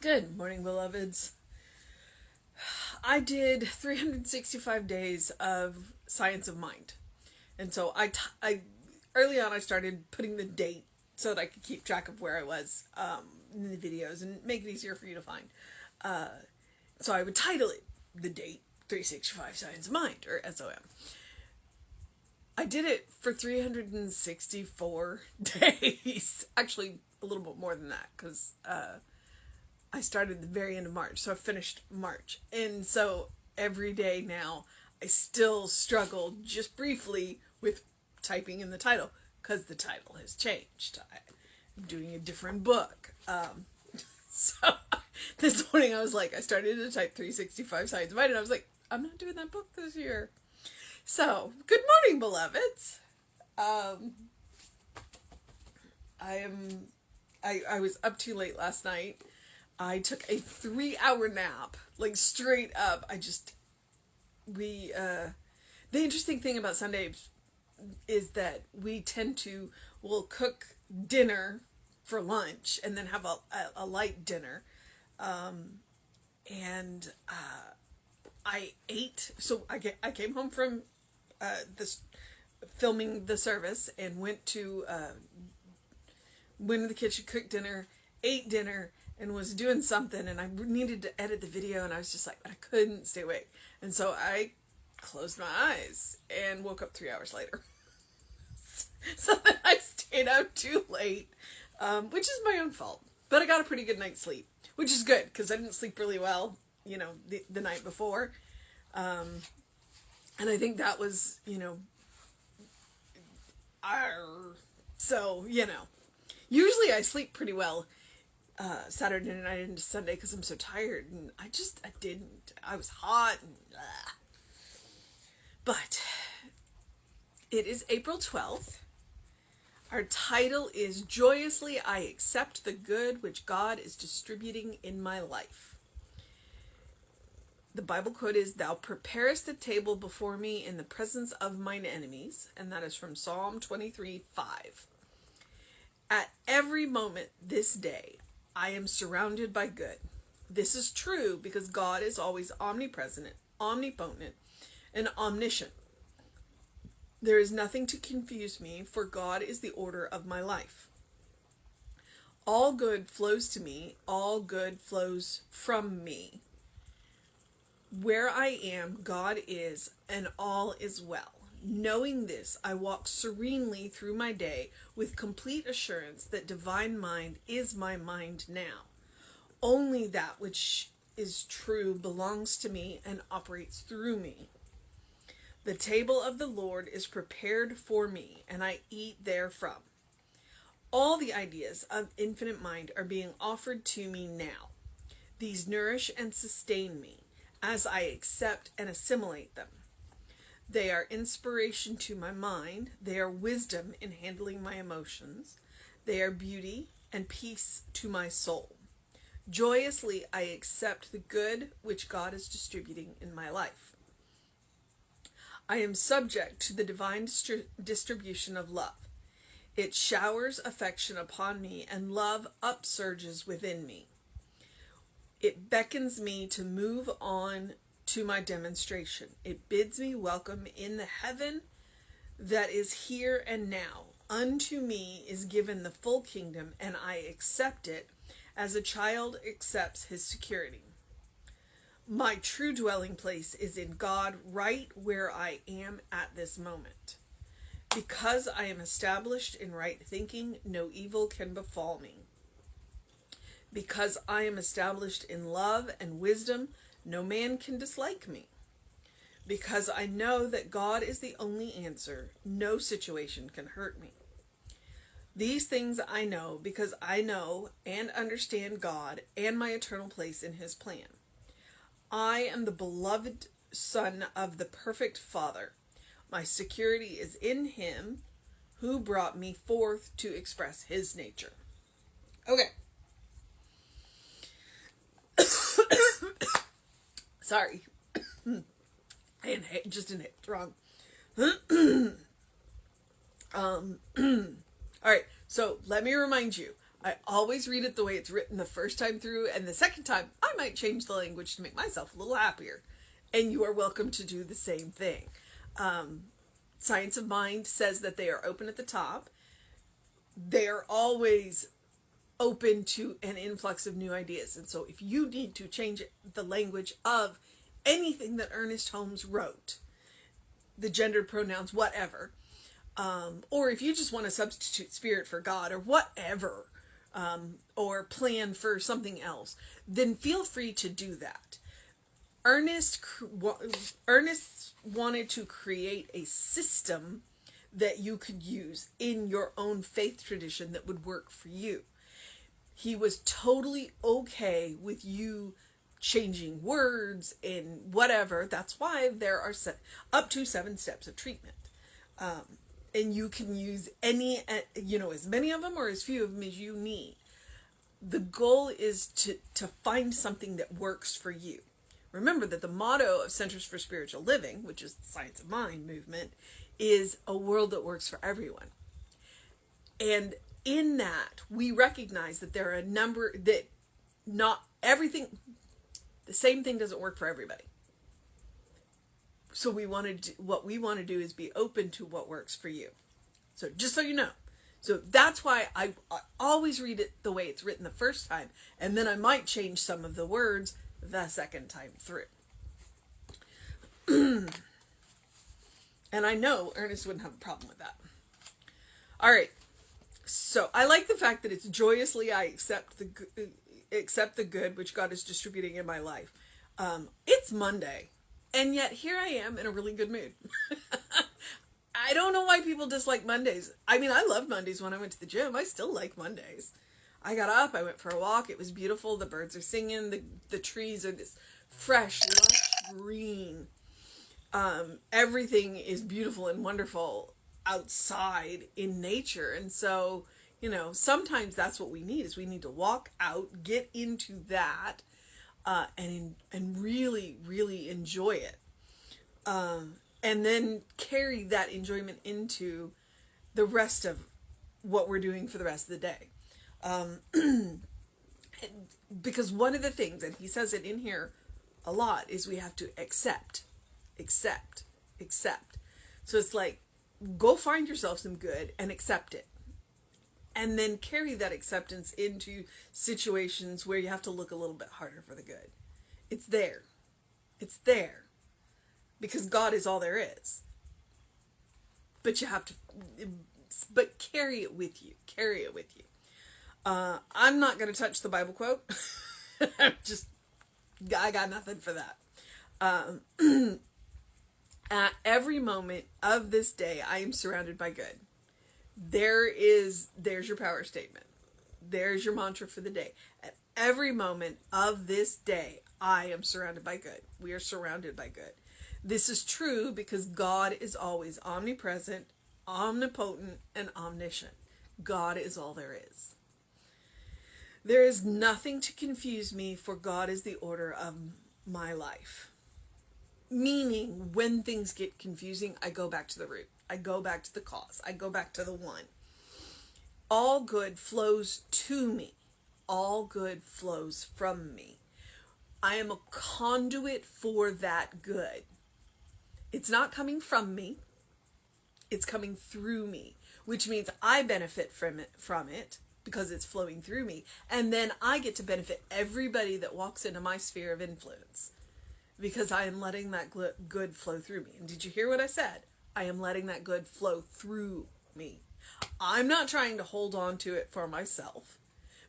Good morning, beloveds. I did 365 days of Science of Mind. And so early on, I started putting the date so that I could keep track of where I was in the videos and make it easier for you to find. So I would title it The Date 365 Science of Mind, or SOM. I did it for 364 days. Actually, a little bit more than that, because I started at the very end of March, so I finished March. And so every day now, I still struggle just briefly with typing in the title, because the title has changed. I'm doing a different book. So this morning I was like, I started to type 365 Science of Mind, and I was like, I'm not doing that book this year. So, good morning, beloveds. I was up too late last night. I took a 3-hour nap, like straight up. The interesting thing about Sundays is that we'll cook dinner for lunch and then have a light dinner. I ate, so I came home from this filming the service and went to the kitchen, cooked dinner, ate dinner, and was doing something, and I needed to edit the video, and I was just like, I couldn't stay awake. And so I closed my eyes and woke up 3 hours later. So then I stayed out too late, which is my own fault. But I got a pretty good night's sleep, which is good, because I didn't sleep really well, the night before. And I think that was, so, usually I sleep pretty well Saturday night into Sunday because I'm so tired, and I didn't. I was hot and blah. But it is April 12th. Our title is Joyously I Accept the Good Which God is Distributing in My Life. The Bible quote is, Thou preparest a table before me in the presence of mine enemies, and that is from Psalm 23:5. At every moment this day, I am surrounded by good. This is true because God is always omnipresent, omnipotent, and omniscient. There is nothing to confuse me, for God is the order of my life. All good flows to me, all good flows from me. Where I am, God is, and all is well. Knowing this, I walk serenely through my day with complete assurance that divine mind is my mind now. Only that which is true belongs to me and operates through me. The table of the Lord is prepared for me, and I eat therefrom. All the ideas of infinite mind are being offered to me now. These nourish and sustain me as I accept and assimilate them. They are inspiration to my mind. They are wisdom in handling my emotions. They are beauty and peace to my soul. Joyously, I accept the good which God is distributing in my life. I am subject to the divine distribution of love. It showers affection upon me, and love upsurges within me. It beckons me to move on to my demonstration. It bids me welcome in the heaven that is here and now. Unto me is given the full kingdom, and I accept it as a child accepts his security. My true dwelling place is in God, right where I am at this moment. Because I am established in right thinking, no evil can befall me. Because I am established in love and wisdom, no man can dislike me. Because I know that God is the only answer, no situation can hurt me. These things I know because I know and understand God and my eternal place in his plan. I am the beloved son of the perfect Father. My security is in him who brought me forth to express his nature. Okay. Sorry. I just inhaled wrong. Alright, so let me remind you. I always read it the way it's written the first time through, and the second time I might change the language to make myself a little happier. And you are welcome to do the same thing. Science of Mind says that they are open at the top. They are always open to an influx of new ideas. And so if you need to change the language of anything that Ernest Holmes wrote, the gendered pronouns, whatever, or if you just want to substitute spirit for God or whatever, or plan for something else, then feel free to do that. Ernest wanted to create a system that you could use in your own faith tradition that would work for you. He was totally okay with you changing words and whatever. That's why there are up to 7 steps of treatment. And you can use any, as many of them or as few of them as you need. The goal is to find something that works for you. Remember that the motto of Centers for Spiritual Living, which is the Science of Mind movement, is a world that works for everyone. And in that, we recognize that there are a number that not everything, the same thing doesn't work for everybody. So what we want to do is be open to what works for you. So just so you know. So that's why I always read it the way it's written the first time, and then I might change some of the words the second time through. And I know Ernest wouldn't have a problem with that. All right. So I like the fact that it's joyously I accept the good which God is distributing in my life. It's Monday, and yet here I am in a really good mood. I don't know why people dislike Mondays. I mean, I loved Mondays when I went to the gym. I still like Mondays. I got up, I went for a walk. It was beautiful. The birds are singing. The trees are this fresh, lush green. Everything is beautiful and wonderful outside in nature. And so, sometimes that's what we need, is we need to walk out, get into that, and really, really enjoy it. And then carry that enjoyment into the rest of what we're doing for the rest of the day. Because one of the things, and he says it in here a lot, is we have to accept. So it's like, go find yourself some good and accept it. And then carry that acceptance into situations where you have to look a little bit harder for the good. It's there. Because God is all there is. But you have to, but carry it with you. I'm not going to touch the Bible quote. I got nothing for that. At every moment of this day, I am surrounded by good. There's your power statement. There's your mantra for the day. At every moment of this day, I am surrounded by good. We are surrounded by good. This is true because God is always omnipresent, omnipotent, and omniscient. God is all there is. There is nothing to confuse me, for God is the order of my life. Meaning, when things get confusing, I go back to the root. I go back to the cause. I go back to the one. All good flows to me. All good flows from me. I am a conduit for that good. It's not coming from me. It's coming through me, which means I benefit from it because it's flowing through me. And then I get to benefit everybody that walks into my sphere of influence because I am letting that good flow through me. And did you hear what I said? I am letting that good flow through me. I'm not trying to hold on to it for myself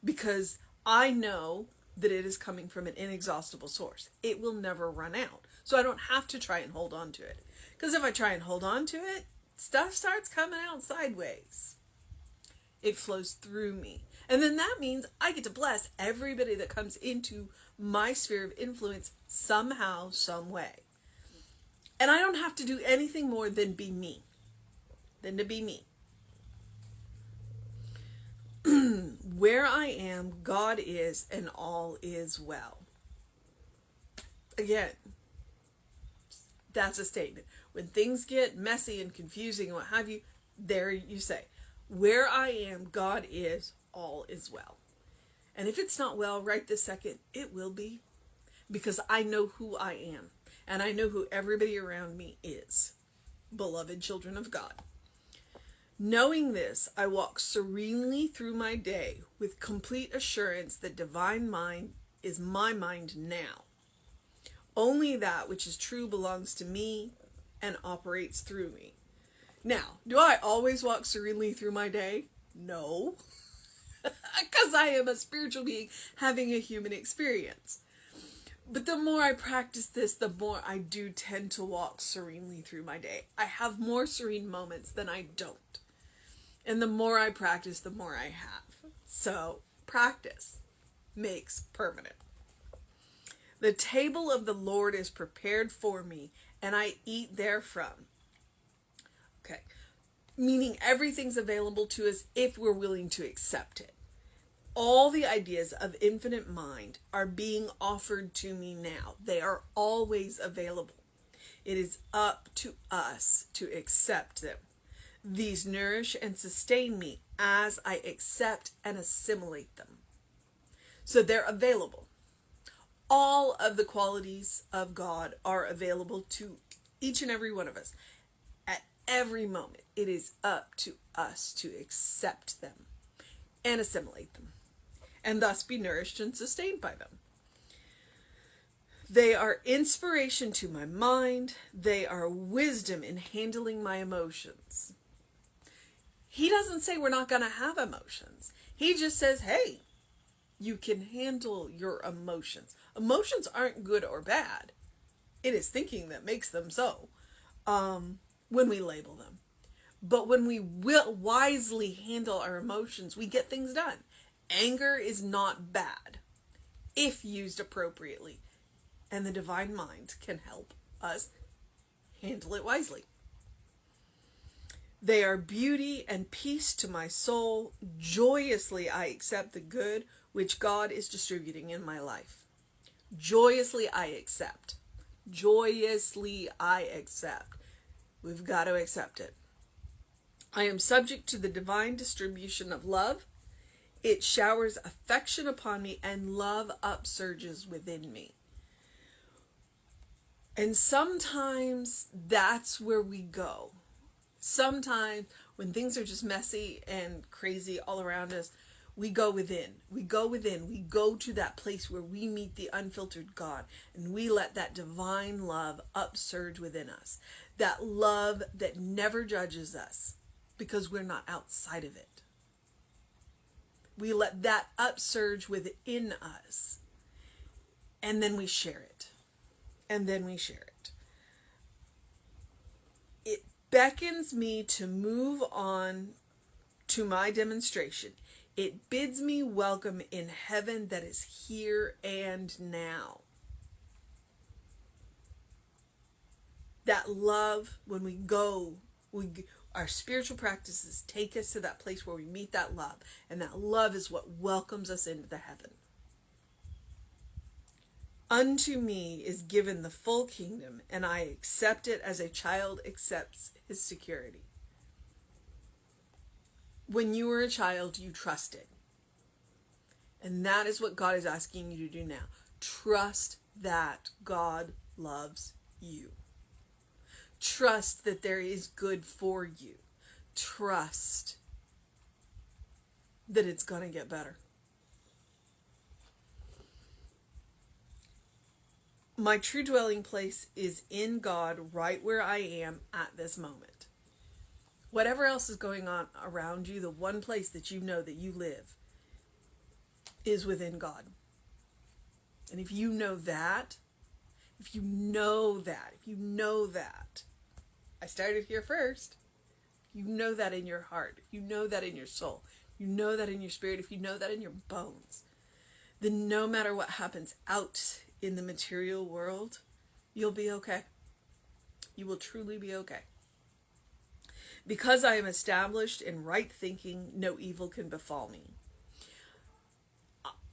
because I know that it is coming from an inexhaustible source. It will never run out. So I don't have to try and hold on to it. Because if I try and hold on to it, stuff starts coming out sideways. It flows through me. And then that means I get to bless everybody that comes into my sphere of influence somehow, some way. And I don't have to do anything more than be me. Where I am, God is, and all is well. Again, that's a statement. When things get messy and confusing and what have you, there you say, where I am, God is, all is well. And if it's not well right this second, it will be, because I know who I am and I know who everybody around me is, beloved children of God. Knowing this, I walk serenely through my day with complete assurance that divine mind is my mind now. Only that which is true belongs to me and operates through me. Now, do I always walk serenely through my day? No. Because I am a spiritual being having a human experience. But the more I practice this, the more I do tend to walk serenely through my day. I have more serene moments than I don't. And the more I practice, the more I have. So, practice makes permanent. The table of the Lord is prepared for me, and I eat therefrom. Okay. Meaning everything's available to us if we're willing to accept it. All the ideas of infinite mind are being offered to me now. They are always available. It is up to us to accept them. These nourish and sustain me as I accept and assimilate them. So they're available. All of the qualities of God are available to each and every one of us. At every moment, it is up to us to accept them and assimilate them, and thus be nourished and sustained by them. They are inspiration to my mind. They are wisdom in handling my emotions. He doesn't say we're not going to have emotions. He just says, hey, you can handle your emotions. Emotions aren't good or bad. It is thinking that makes them so, when we label them. But when we will wisely handle our emotions, we get things done. Anger is not bad if used appropriately, and the divine mind can help us handle it wisely. They are beauty and peace to my soul. Joyously I accept the good which God is distributing in my life. Joyously I accept. Joyously I accept. We've got to accept it. I am subject to the divine distribution of love. It showers affection upon me, and love upsurges within me. And sometimes that's where we go. Sometimes when things are just messy and crazy all around us, we go within. We go within. We go to that place where we meet the unfiltered God, and we let that divine love upsurge within us. That love that never judges us because we're not outside of it. We let that upsurge within us, and then we share it. And then we share it. It beckons me to move on to my demonstration. It bids me welcome in heaven that is here and now. That love, when we go, our spiritual practices take us to that place where we meet that love. And that love is what welcomes us into the heaven. Unto me is given the full kingdom, and I accept it as a child accepts his security. When you were a child, you trusted. And that is what God is asking you to do now. Trust that God loves you. Trust that there is good for you. Trust that it's going to get better. My true dwelling place is in God right where I am at this moment. Whatever else is going on around you, the one place that you know that you live is within God. And if you know that, I started here first. You know that in your heart. You know that in your soul. You know that in your spirit. If you know that in your bones, then no matter what happens out in the material world, you'll be okay. You will truly be okay. Because I am established in right thinking, no evil can befall me.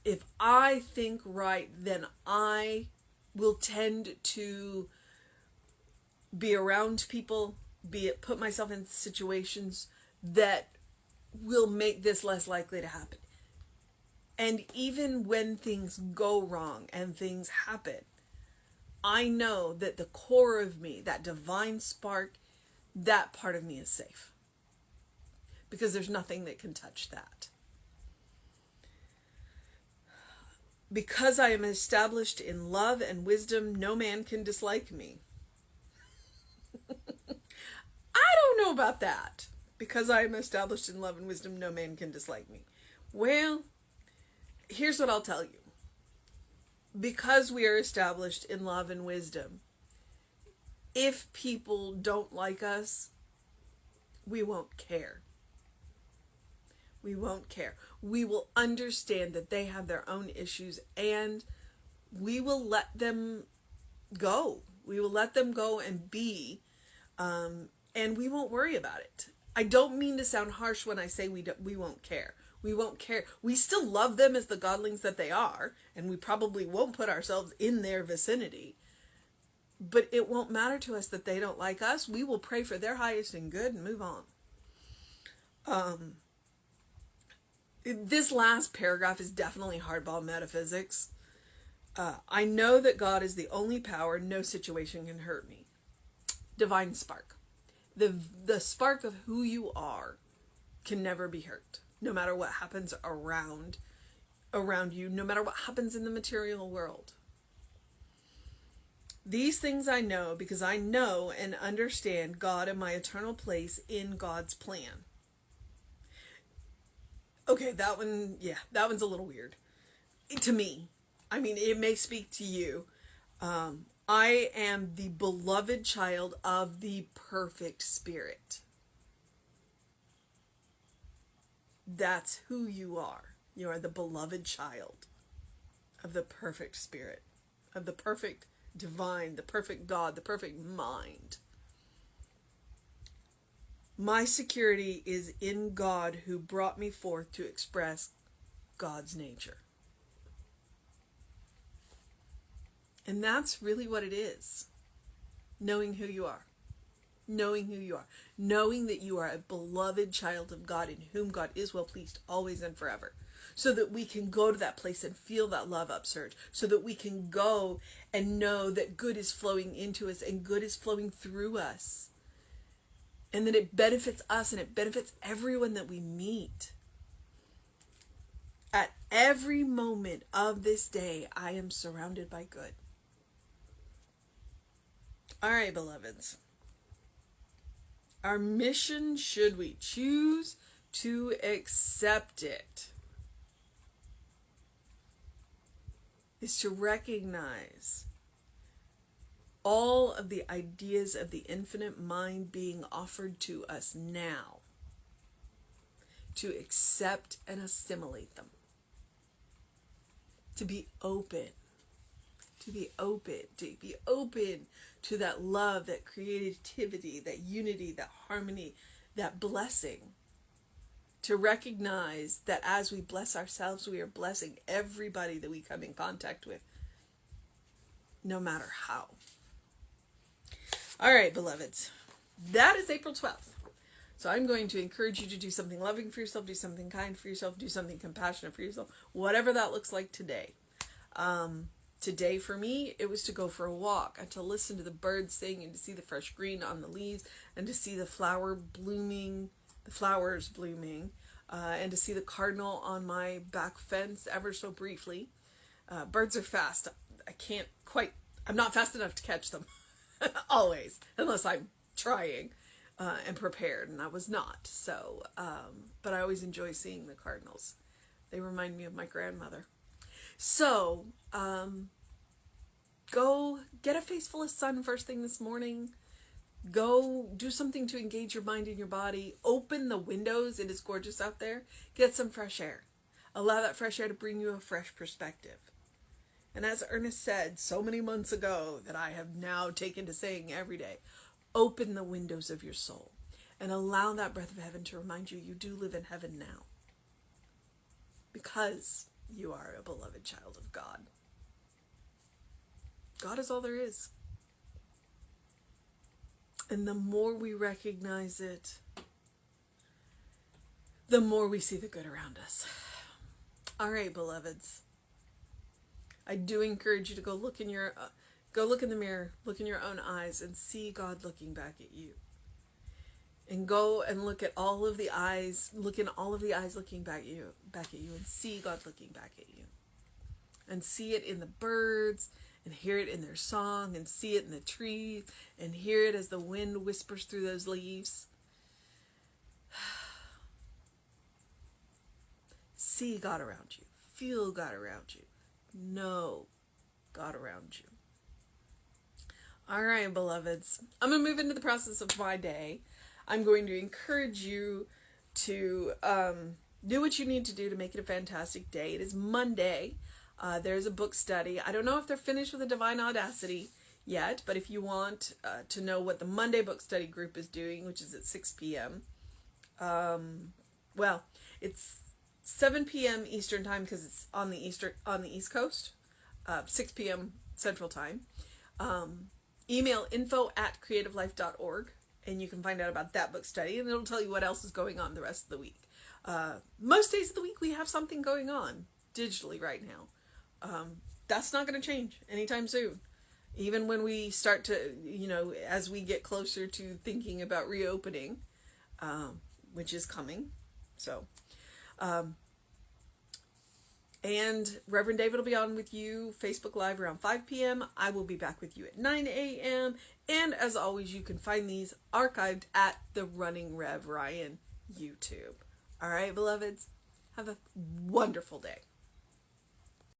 If I think right, then I will tend to be around people, put myself in situations that will make this less likely to happen. And even when things go wrong and things happen, I know that the core of me, that divine spark, that part of me is safe. Because there's nothing that can touch that. Because I am established in love and wisdom, no man can dislike me. I don't know about that. Because I am established in love and wisdom, no man can dislike me. Well, here's what I'll tell you. Because we are established in love and wisdom, if people don't like us, we won't care. We won't care. We will understand that they have their own issues, and we will let them go. We will let them go and be, and we won't worry about it. I don't mean to sound harsh when I say we won't care. We won't care. We still love them as the godlings that they are, and we probably won't put ourselves in their vicinity. But it won't matter to us that they don't like us. We will pray for their highest and good and move on. This last paragraph is definitely hardball metaphysics. I know that God is the only power. No situation can hurt me. Divine spark. The spark of who you are can never be hurt. No matter what happens around you. No matter what happens in the material world. These things I know because I know and understand God and my eternal place in God's plan. Okay, that one's a little weird. To me. I mean, it may speak to you. I am the beloved child of the perfect Spirit. That's who you are. You are the beloved child of the perfect Spirit, of the perfect divine, the perfect God, the perfect mind. My security is in God who brought me forth to express God's nature. And that's really what it is. Knowing who you are. Knowing who you are. Knowing that you are a beloved child of God in whom God is well pleased always and forever. So that we can go to that place and feel that love upsurge. So that we can go and know that good is flowing into us and good is flowing through us. And that it benefits us and it benefits everyone that we meet. At every moment of this day, I am surrounded by good. All right, beloveds. Our mission, should we choose to accept it, is to recognize all of the ideas of the infinite mind being offered to us now, to accept and assimilate them, to be open, to that love, that creativity, that unity, that harmony, that blessing. To recognize that as we bless ourselves, we are blessing everybody that we come in contact with, no matter how. All right, beloveds, that is April 12th. So I'm going to encourage you to do something loving for yourself, do something kind for yourself, do something compassionate for yourself, whatever that looks like today. Today for me, it was to go for a walk and to listen to the birds sing and to see the fresh green on the leaves and to see the flowers blooming, and to see the cardinal on my back fence ever so briefly. Birds are fast. I'm not fast enough to catch them. Always, unless I'm trying and prepared, and I was not. So, but I always enjoy seeing the cardinals. They remind me of my grandmother. So, go get a face full of sun first thing this morning. Go do something to engage your mind and your body. Open the windows. It is gorgeous out there. Get some fresh air. Allow that fresh air to bring you a fresh perspective. And as Ernest said so many months ago, that I have now taken to saying every day, open the windows of your soul and allow that breath of heaven to remind you do live in heaven now. Because you are a beloved child of God. God is all there is. And the more we recognize it, the more we see the good around us. All right, beloveds. I do encourage you to go look in the mirror, look in your own eyes, and see God looking back at you. And go and look at all of the eyes, look in all of the eyes looking back at you, and see God looking back at you. And see it in the birds, and hear it in their song, and see it in the trees, and hear it as the wind whispers through those leaves. See God around you. Feel God around you. Know God around you. All right, beloveds. I'm going to move into the process of my day. I'm going to encourage you to do what you need to do to make it a fantastic day. It is Monday. There's a book study. I don't know if they're finished with the Divine Audacity yet, but if you want to know what the Monday book study group is doing, which is at 6 p.m., well, it's 7 p.m. Eastern time because it's on the East Coast, 6 p.m. Central time. Email info@creativelife.org and you can find out about that book study, and it'll tell you what else is going on the rest of the week. Most days of the week we have something going on digitally right now. That's not going to change anytime soon. Even when we start to, as we get closer to thinking about reopening, which is coming. So, and Reverend David will be on with you Facebook Live around 5 p.m. I will be back with you at 9 a.m. And as always, you can find these archived at the Running Rev Ryan YouTube. All right, beloveds, have a wonderful day.